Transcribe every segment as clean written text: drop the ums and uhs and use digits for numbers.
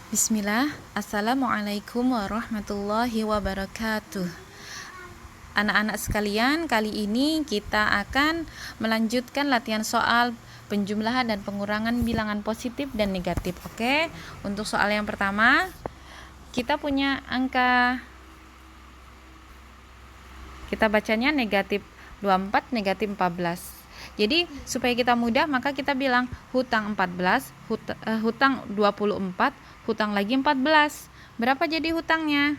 Bismillah, Assalamualaikum warahmatullahi wabarakatuh. Anak-anak sekalian, kali ini kita akan melanjutkan latihan soal penjumlahan dan pengurangan bilangan positif dan negatif. Oke, untuk soal yang pertama, kita punya angka, kita bacanya negatif 24, negatif 14. Jadi supaya kita mudah, maka kita bilang hutang 14, hutang 24, hutang lagi 14. Berapa jadi hutangnya?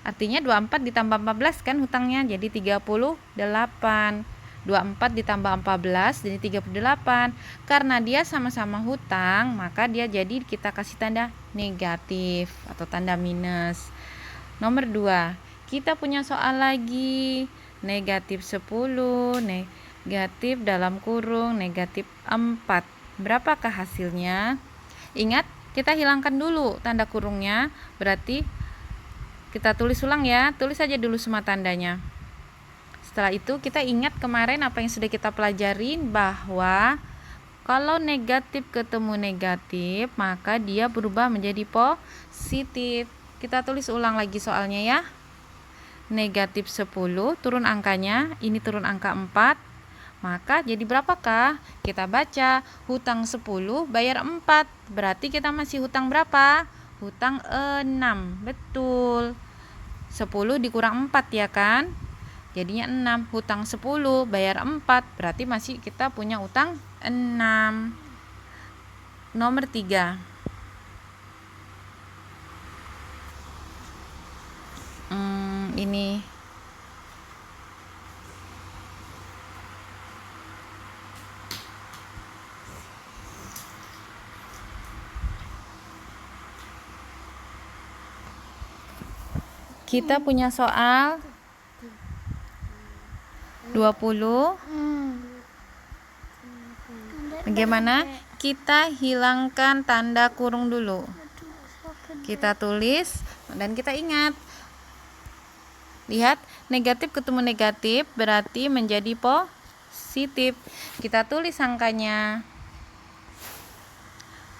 Artinya 24 ditambah 14 kan hutangnya, jadi 38. 24 ditambah 14 jadi 38. Karena dia sama-sama hutang, maka dia jadi kita kasih tanda negatif atau tanda minus. Nomor 2, kita punya soal lagi, negatif 10, negatif dalam kurung negatif 4. Berapakah hasilnya? Ingat, kita hilangkan dulu tanda kurungnya, berarti kita tulis ulang ya, tulis saja dulu semua tandanya. Setelah itu kita ingat kemarin apa yang sudah kita pelajarin, bahwa kalau negatif ketemu negatif, maka dia berubah menjadi positif. Kita tulis ulang lagi soalnya ya. Negatif 10, turun angkanya, ini turun angka 4, maka jadi berapakah? Kita baca, hutang 10 bayar 4, berarti kita masih hutang berapa? Hutang 6, betul. 10 dikurang 4 ya kan? Jadinya 6, hutang 10 bayar 4, berarti masih kita punya hutang 6. Nomor 3, ini kita punya soal 20. Bagaimana? Kita hilangkan tanda kurung dulu. Kita tulis dan kita ingat. Lihat, negatif ketemu negatif berarti menjadi positif. Kita tulis angkanya.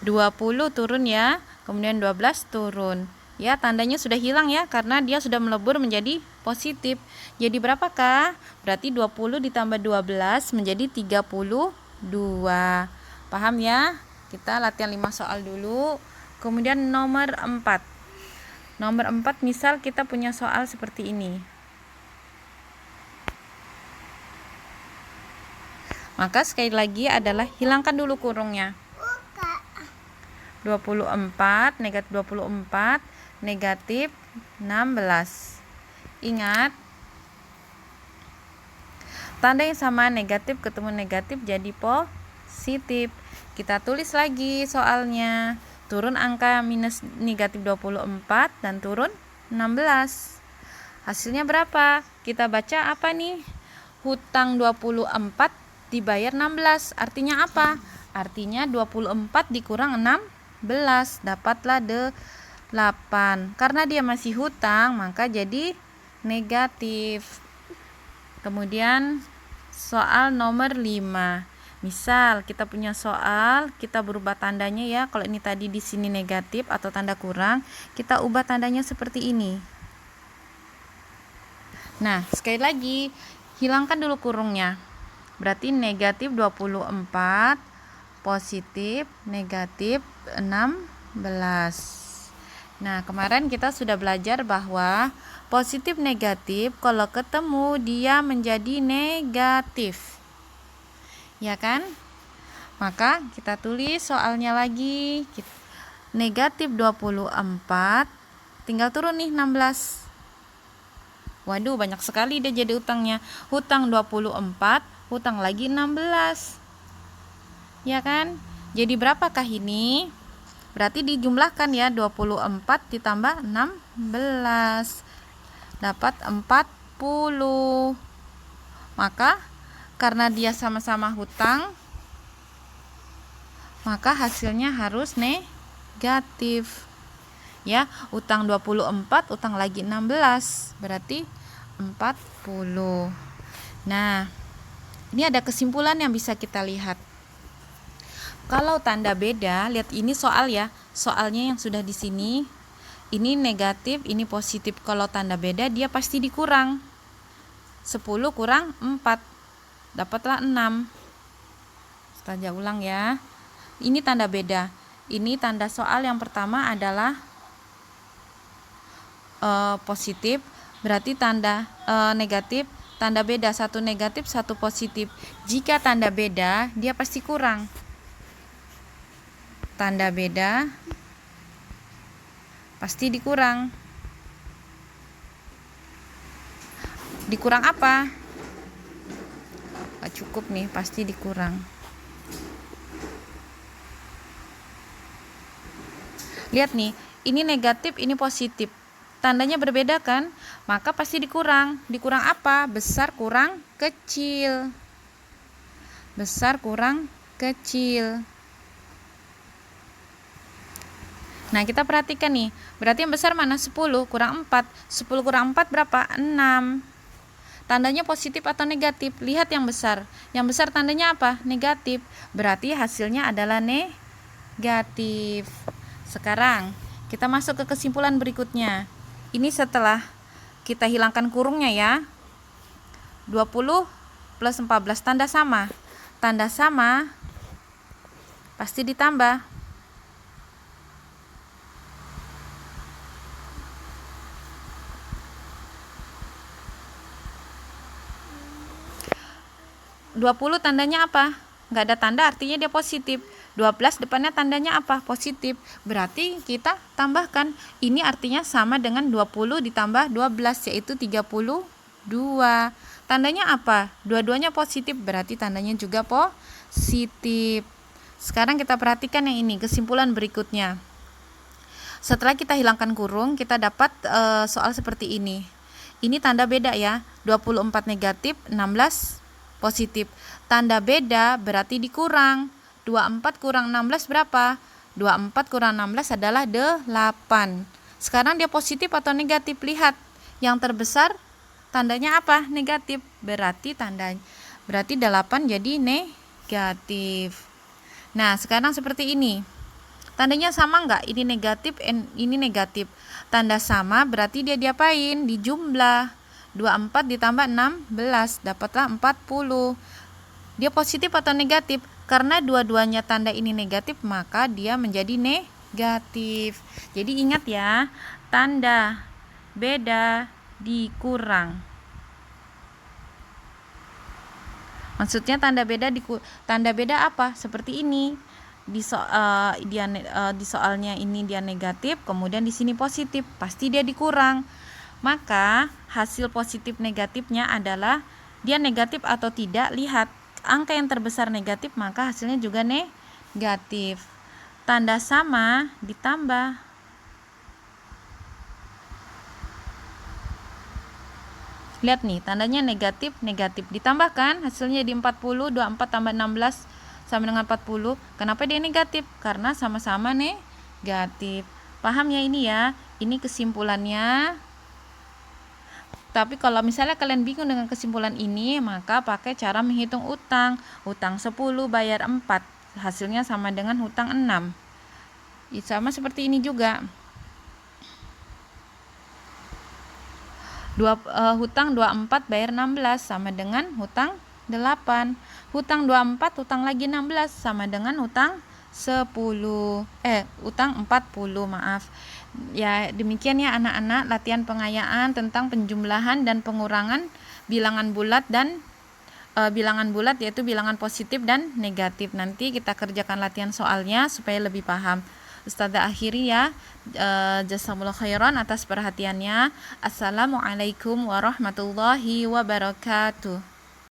20 turun ya, kemudian 12 turun. Ya, tandanya sudah hilang ya, karena dia sudah melebur menjadi positif. Jadi berapakah? Berarti 20 ditambah 12 menjadi 32. Paham ya? Kita latihan 5 soal dulu. Kemudian nomor 4. Nomor 4, misal kita punya soal seperti ini. Maka sekali lagi adalah hilangkan dulu kurungnya. 24, negatif 24, negatif 16. Ingat, tanda yang sama, negatif ketemu negatif jadi positif. Kita tulis lagi soalnya. Turun angka minus negatif 24 dan turun 16. Hasilnya berapa? Kita baca apa nih? Hutang 24 dibayar 16. Artinya apa? Artinya 24 dikurang 16, dapatlah 8. Karena dia masih hutang, maka jadi negatif. Kemudian soal nomor 5. Misal kita punya soal, kita berubah tandanya ya. Kalau ini tadi di sini negatif atau tanda kurang, kita ubah tandanya seperti ini. Nah, sekali lagi, hilangkan dulu kurungnya. Berarti negatif 24, positif negatif 16. Nah, kemarin kita sudah belajar bahwa positif negatif kalau ketemu dia menjadi negatif. Ya kan? Maka kita tulis soalnya lagi. Negatif 24, tinggal turun nih 16. Waduh, banyak sekali dia jadi hutangnya. Hutang 24, hutang lagi 16. Ya kan? Jadi berapakah ini? Berarti dijumlahkan ya, 24 ditambah 16. Dapat 40. Maka karena dia sama-sama hutang, maka hasilnya harus negatif. Ya, utang 24, utang lagi 16, berarti 40. Nah, ini ada kesimpulan yang bisa kita lihat. Kalau tanda beda, lihat ini soal ya. Soalnya yang sudah di sini, ini negatif, ini positif. Kalau tanda beda dia pasti dikurang. 10 kurang 4, dapatlah 6. Ustazah ulang ya. Ini tanda beda. Ini tanda soal yang pertama adalah positif, berarti tanda negatif. Tanda beda, satu negatif, satu positif. Jika tanda beda, dia pasti kurang. Tanda beda pasti dikurang. Dikurang apa? Gak cukup nih, pasti dikurang. Lihat nih, ini negatif, ini positif. Tandanya berbeda kan? Maka pasti dikurang. Dikurang apa? Besar kurang kecil. Besar kurang kecil. Nah, kita perhatikan nih. Berarti yang besar mana? 10 kurang 4. 10 kurang 4 berapa? 6. Tandanya positif atau negatif? Lihat yang besar. Yang besar tandanya apa? Negatif. Berarti hasilnya adalah negatif. Sekarang, kita masuk ke kesimpulan berikutnya. Ini setelah kita hilangkan kurungnya ya. 20 plus 14 tanda sama. Tanda sama pasti ditambah. 20 tandanya apa? Nggak ada tanda, artinya dia positif. 12 depannya tandanya apa? Positif. Berarti kita tambahkan. Ini artinya sama dengan 20 ditambah 12, yaitu 32. Tandanya apa? Dua-duanya positif, berarti tandanya juga positif. Sekarang kita perhatikan yang ini, kesimpulan berikutnya. Setelah kita hilangkan kurung, kita dapat soal seperti ini. Ini tanda beda ya, 24 negatif, 16 positif. Tanda beda berarti dikurang. 24 kurang 16 berapa? 24 kurang 16 adalah 8. Sekarang dia positif atau negatif? Lihat. Yang terbesar tandanya apa? Negatif. Berarti 8 jadi negatif. Nah, sekarang seperti ini. Tandanya sama enggak? Ini negatif, ini negatif. Tanda sama berarti dia diapain? Dijumlah. 24 ditambah 16, dapatlah 40. Dia positif atau negatif? Karena dua-duanya tanda ini negatif, maka dia menjadi negatif. Jadi ingat ya, tanda beda dikurang. Maksudnya tanda beda apa? Seperti ini. Di soalnya ini dia negatif, kemudian di sini positif, pasti dia dikurang. Maka hasil positif negatifnya adalah dia negatif atau tidak. Lihat, angka yang terbesar negatif, maka hasilnya juga negatif. Tanda sama ditambah. Lihat nih, tandanya negatif, ditambahkan, hasilnya di 40, 24 tambah 16 sama dengan 40. Kenapa dia negatif? Karena sama-sama negatif. Paham ya ini ya? Ini kesimpulannya. Tapi kalau misalnya kalian bingung dengan kesimpulan ini, maka pakai cara menghitung utang. Utang 10 bayar 4, hasilnya sama dengan hutang 6. Sama seperti ini juga. Hutang 24 bayar 16 sama dengan hutang 8. Hutang 24, hutang lagi 16 sama dengan hutang 40, maaf. Ya, demikian ya anak-anak, latihan pengayaan tentang penjumlahan dan pengurangan bilangan bulat dan bilangan bulat, yaitu bilangan positif dan negatif. Nanti kita kerjakan latihan soalnya supaya lebih paham. Ustazah akhiri ya. Jazakumullah khairan atas perhatiannya. Assalamualaikum warahmatullahi wabarakatuh.